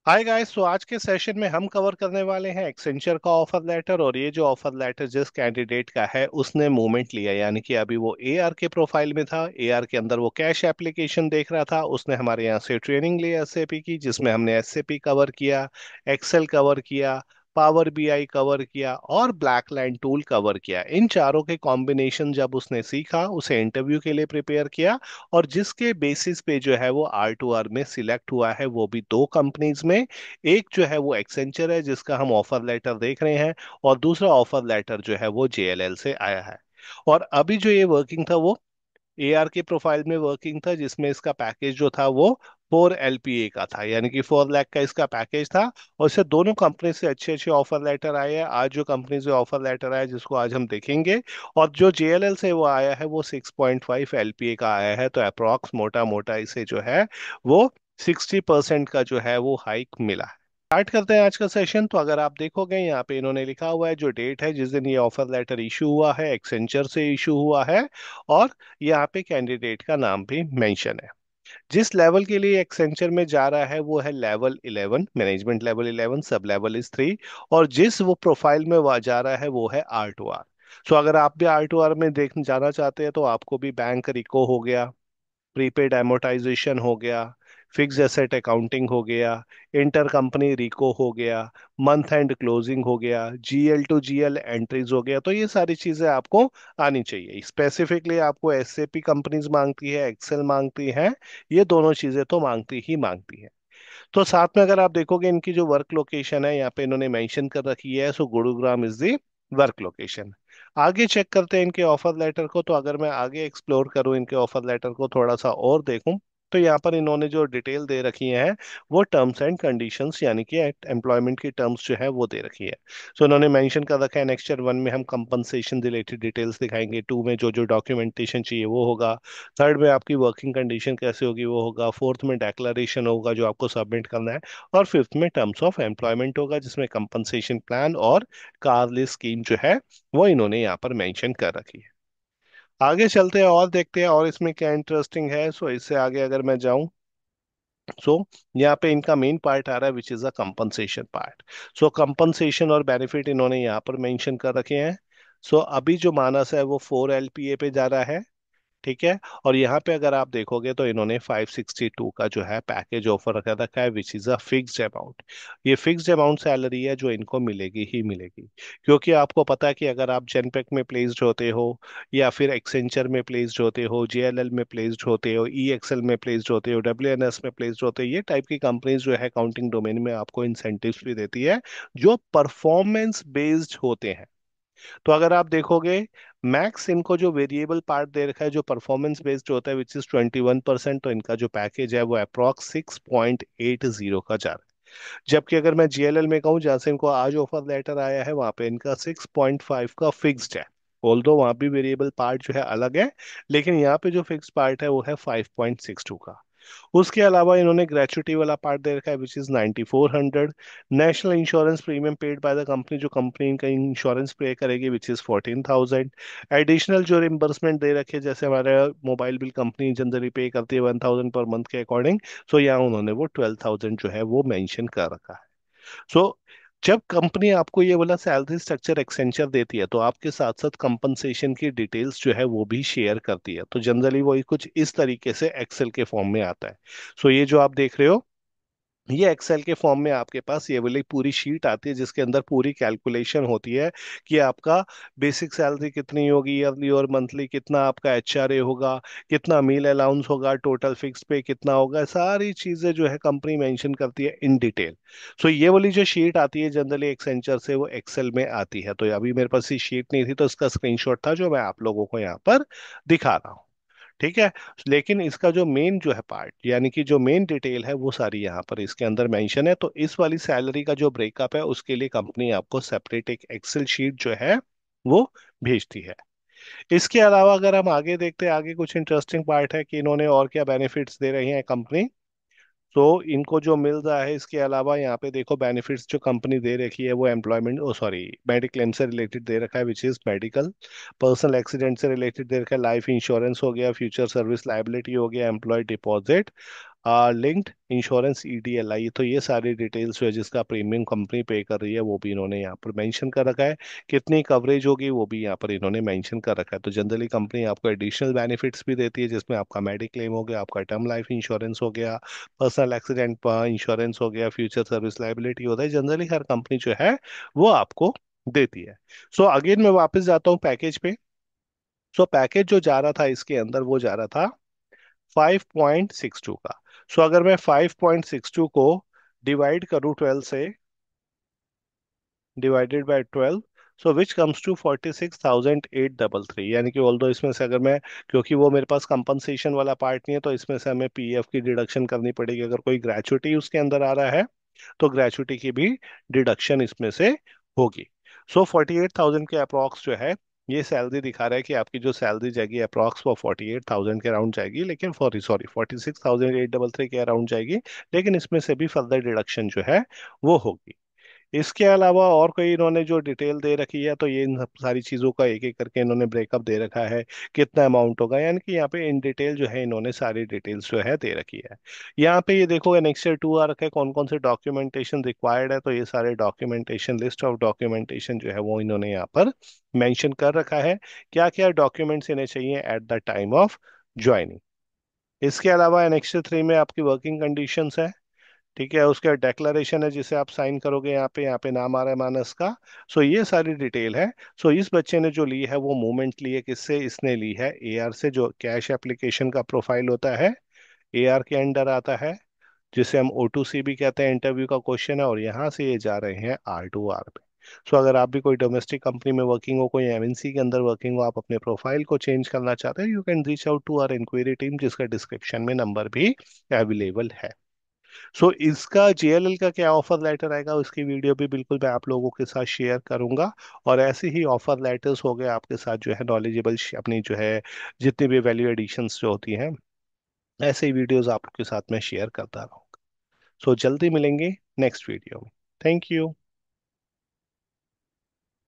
Hi guys. तो आज के सेशन में हम कवर करने वाले हैं एक्सेंचर का ऑफर लेटर। और ये जो ऑफर लेटर जिस कैंडिडेट का है उसने मूवमेंट लिया, यानी कि अभी वो एआर के प्रोफाइल में था, एआर के अंदर वो कैश एप्लीकेशन देख रहा था, उसने हमारे यहाँ से ट्रेनिंग ली एसएपी की, जिसमें हमने एसएपी कवर किया, एक्सेल कवर किया, पावर बीआई कवर किया और ब्लैक लाइन टूल कवर किया। इन चारों के कॉम्बिनेशन जब उसने सीखा, उसे इंटरव्यू के लिए प्रिपेयर किया और जिसके बेसिस पे जो है वो R2R में सिलेक्ट हुआ है, वो भी दो कंपनीज में। एक जो है वो एक्सेंचर है जिसका हम ऑफर लेटर देख रहे हैं, और दूसरा ऑफर लेटर जो है वो जेएलएल से आया है। और अभी जो ये वर्किंग था वो एआर के प्रोफाइल में वर्किंग था, जिसमें इसका पैकेज जो था वो 4 LPA का था, यानी कि 4 लाख का इसका पैकेज था। और इससे दोनों कंपनी से अच्छे अच्छे ऑफर लेटर आए हैं। आज जो कंपनी से ऑफर लेटर आया जिसको आज हम देखेंगे, और जो जेएलएल से वो आया है वो 6.5 LPA का आया है। तो अप्रोक्स मोटा मोटा इसे जो है वो 60% का जो है वो हाइक मिला है। स्टार्ट करते हैं आज का सेशन। तो अगर आप देखोगे यहाँ पे इन्होंने लिखा हुआ है जो डेट है जिस दिन ये ऑफर लेटर इशू हुआ है, एक्सेंचर से इशू हुआ है, और यहाँ पे कैंडिडेट का नाम भी मेंशन है। जिस लेवल के लिए एक्सेंचर में जा रहा है वो है level 11, management level 11, sub level is 3। और जिस वो प्रोफाइल में वह जा रहा है वो है R2R। सो अगर आप भी R2R में देख जाना चाहते हैं तो आपको भी बैंक रिको हो गया, प्रीपेड एमोटाइजेशन हो गया, फिक्स एसेट अकाउंटिंग हो गया, इंटर कंपनी रिको हो गया, मंथ एंड क्लोजिंग हो गया, जीएल टू जीएल एंट्रीज हो गया। तो ये सारी चीजें आपको आनी चाहिए। स्पेसिफिकली आपको एसएपी कंपनीज मांगती है, एक्सेल मांगती है, ये दोनों चीजें तो मांगती ही मांगती है। तो साथ में अगर आप देखोगे इनकी जो वर्क लोकेशन है यहाँ पे इन्होंने मेंशन कर रखी है, so Gurugram is the work location. आगे चेक करते हैं इनके ऑफर लेटर को। तो अगर मैं आगे एक्सप्लोर करूं इनके ऑफर लेटर को थोड़ा सा और देखूं, तो यहाँ पर इन्होंने जो डिटेल दे रखी है वो टर्म्स एंड कंडीशंस, यानी कि एम्प्लॉयमेंट की टर्म्स जो है वो दे रखी है। सो इन्होंने मेंशन कर रखा है नेक्स्ट ईयर 1 में हम कंपनसेशन रिलेटेड डिटेल्स दिखाएंगे, 2 में जो जो डॉक्यूमेंटेशन चाहिए वो होगा, थर्ड में आपकी वर्किंग कंडीशन कैसे होगी वो होगा, फोर्थ में डेक्लरेशन होगा जो आपको सबमिट करना है, और फिफ्थ में टर्म्स ऑफ एम्प्लॉयमेंट होगा जिसमें कंपनसेशन प्लान और कार लिस्ट स्कीम जो है वो इन्होंने यहाँ पर मेंशन कर रखी है। आगे चलते हैं और देखते हैं और इसमें क्या इंटरेस्टिंग है। सो इससे आगे अगर मैं जाऊं, सो यहाँ पे इनका मेन पार्ट आ रहा है which is a compensation part. So compensation और बेनिफिट इन्होंने यहाँ पर मेंशन कर रखे हैं। सो अभी जो मानस है वो 4 LPA पे जा रहा है, ठीक है। और यहाँ पे अगर आप देखोगे तो इन्होंने 562 का जो है पैकेज ऑफर रखा रखा है which is a fixed amount. ये फिक्स्ड अमाउंट सैलरी है जो इनको मिलेगी ही मिलेगी, क्योंकि आपको पता है कि अगर आप जेनपेक में प्लेस्ड होते हो, या फिर एक्सेंचर में प्लेस्ड होते हो, जेएलएल में प्लेस्ड होते हो, ईएक्सएल में प्लेस्ड होते हो, डब्ल्यूएनएस में प्लेस्ड होते हो, ये टाइप की कंपनीज जो है अकाउंटिंग डोमेन में आपको इंसेंटिव्स भी देती है जो परफॉर्मेंस बेस्ड होते हैं। तो अगर आप देखोगे, मैक्स इनको जो वेरिएबल पार्ट दे रखा है जो परफॉर्मेंस बेस्ड होता है विच इज 21%, तो इनका जो पैकेज है वो अप्रॉक्स 6.80 का जा रहा है। जबकि अगर मैं जीएलएल में कहूँ जहाँ से इनको आज ऑफर लेटर आया है, वहां पे इनका 6.5 का फिक्स्ड है। ऑल्दो वहां भी वेरिएबल पार्ट जो है अलग है, लेकिन यहाँ पे जो फिक्स पार्ट है वो है 5.62 का। उसके अलावा इन्होंने ग्रेचुटी वाला पार्ट दे रखा है which is 9400। National insurance premium paid by the company, जो कंपनी इनका इंश्योरेंस पे करेगी विच इज 14,000। एडिशनल जो रिम्बर्समेंट दे रखे हैं, जैसे हमारे मोबाइल बिल कंपनी जनरली पे करती है 1,000 पर मंथ के अकॉर्डिंग, सो यहाँ उन्होंने वो 12,000 जो है वो मेंशन कर रखा है। सो जब कंपनी आपको ये वाला सैलरी स्ट्रक्चर एक्सेंचर देती है तो आपके साथ साथ कंपनसेशन की डिटेल्स जो है वो भी शेयर करती है। तो जनरली वो कुछ इस तरीके से एक्सेल के फॉर्म में आता है। सो ये जो आप देख रहे हो, ये एक्सेल के फॉर्म में आपके पास ये वाली पूरी शीट आती है जिसके अंदर पूरी कैलकुलेशन होती है कि आपका बेसिक सैलरी कितनी होगी ईयरली और मंथली, कितना आपका एचआरए होगा, कितना मील अलाउंस होगा, टोटल फिक्स पे कितना होगा, सारी चीजें जो है कंपनी मेंशन करती है इन डिटेल। सो ये वाली जो शीट आती है जनरली एक्सेंचर से वो एक्सेल में आती है। तो अभी मेरे पास ये शीट नहीं थी तो इसका स्क्रीनशॉट था जो मैं आप लोगों को यहाँ पर दिखा रहा हूँ, ठीक है। लेकिन इसका जो मेन जो है पार्ट, यानी कि जो मेन डिटेल है वो सारी यहाँ पर इसके अंदर मेंशन है। तो इस वाली सैलरी का जो ब्रेकअप है उसके लिए कंपनी आपको सेपरेट एक एक्सेल शीट जो है वो भेजती है। इसके अलावा अगर हम आगे देखते हैं, आगे कुछ इंटरेस्टिंग पार्ट है कि इन्होंने और क्या बेनिफिट्स दे रही हैं कंपनी। तो इनको जो मिल रहा है इसके अलावा यहाँ पे देखो बेनिफिट्स जो कंपनी दे रखी है वो एम्प्लॉयमेंट ओ सॉरी मेडिक्लेम से रिलेटेड दे रखा है which is medical, personal accident से रिलेटेड दे रखा है, लाइफ इंश्योरेंस हो गया, फ्यूचर सर्विस लाइबिलिटी हो गया, employ deposit, linked insurance EDLI, तो ये सारी डिटेल्स जो है जिसका प्रीमियम कंपनी पे कर रही है वो भी इन्होंने यहाँ पर मेंशन कर रखा है। कितनी कवरेज होगी वो भी यहाँ पर इन्होंने मेंशन कर रखा है। तो जनरली कंपनी आपको एडिशनल बेनिफिट्स भी देती है, जिसमें आपका मेडिक्लेम हो गया, आपका टर्म लाइफ इंश्योरेंस हो गया, पर्सनल एक्सीडेंट इंश्योरेंस हो गया, फ्यूचर सर्विस लाइबिलिटी होता है, जनरली हर कंपनी जो है वो आपको देती है। सो अगेन मैं वापस जाता हूँ पैकेज पे। सो पैकेज जो जा रहा था इसके अंदर वो जा रहा था 5.62 का। सो अगर मैं 5.62 को डिवाइड करूं 12 से, divided by 12, so which comes to 46,833, यानी कि ऑल्दो इसमें से अगर मैं, क्योंकि वो मेरे पास कंपनसेशन वाला पार्ट नहीं है, तो इसमें से हमें पीएफ की डिडक्शन करनी पड़ेगी। अगर कोई ग्रेचुटी उसके अंदर आ रहा है तो ग्रेचुटी की भी डिडक्शन इसमें से होगी। सो 48,000 के अप्रॉक्स जो है ये सैलरी दिखा रहा है कि आपकी जो सैलरी जाएगी अप्रॉक्स वो 48,000 के अराउंड जाएगी, लेकिन सॉरी 46,833 के अराउंड जाएगी, लेकिन इसमें से भी फर्दर डिडक्शन जो है वो होगी। इसके अलावा और कोई इन्होंने जो डिटेल दे रखी है, तो ये इन सब सारी चीज़ों का एक एक करके इन्होंने ब्रेकअप दे रखा है, कितना अमाउंट होगा, यानी कि यहाँ पे इन डिटेल जो है इन्होंने सारी डिटेल्स जो है दे रखी है। यहाँ पे ये देखो एनेक्सर 2 आ रखा है, कौन कौन से डॉक्यूमेंटेशन रिक्वायर्ड है, तो ये सारे डॉक्यूमेंटेशन, लिस्ट ऑफ डॉक्यूमेंटेशन जो है वो इन्होंने यहाँ पर मेंशन कर रखा है, क्या क्या डॉक्यूमेंट्स इन्हें चाहिए at the time of joining. इसके अलावा एनेक्सर 3 में आपकी वर्किंग कंडीशंस है, ठीक है, उसका डिक्लेरेशन है जिसे आप साइन करोगे, यहाँ पे नाम आ रहा है मानस का। सो ये सारी डिटेल है। सो इस बच्चे ने जो ली है वो मूवमेंट ली है किससे, इसने ली है एआर से, जो कैश एप्लीकेशन का प्रोफाइल होता है एआर के अंडर आता है, जिसे हम O2C भी कहते हैं, इंटरव्यू का क्वेश्चन है, और यहाँ से ये जा रहे हैं R2R पे। सो अगर आप भी कोई डोमेस्टिक कंपनी में वर्किंग हो, कोई एमएनसी के अंदर वर्किंग हो, आप अपने प्रोफाइल को चेंज करना चाहते हैं, you can reach out to our inquiry team, जिसका डिस्क्रिप्शन में नंबर भी अवेलेबल है। सो इसका JLL का क्या ऑफर लेटर आएगा उसकी वीडियो भी बिल्कुल मैं आप लोगों के साथ शेयर करूंगा। और ऐसे ही ऑफर लेटर्स हो गए आपके साथ जो है नॉलेजेबल अपनी जो है जितनी भी वैल्यू एडिशंस जो होती हैं, ऐसे ही वीडियोस आपके साथ मैं शेयर करता रहूंगा। सो जल्दी मिलेंगे नेक्स्ट वीडियो में। Thank you.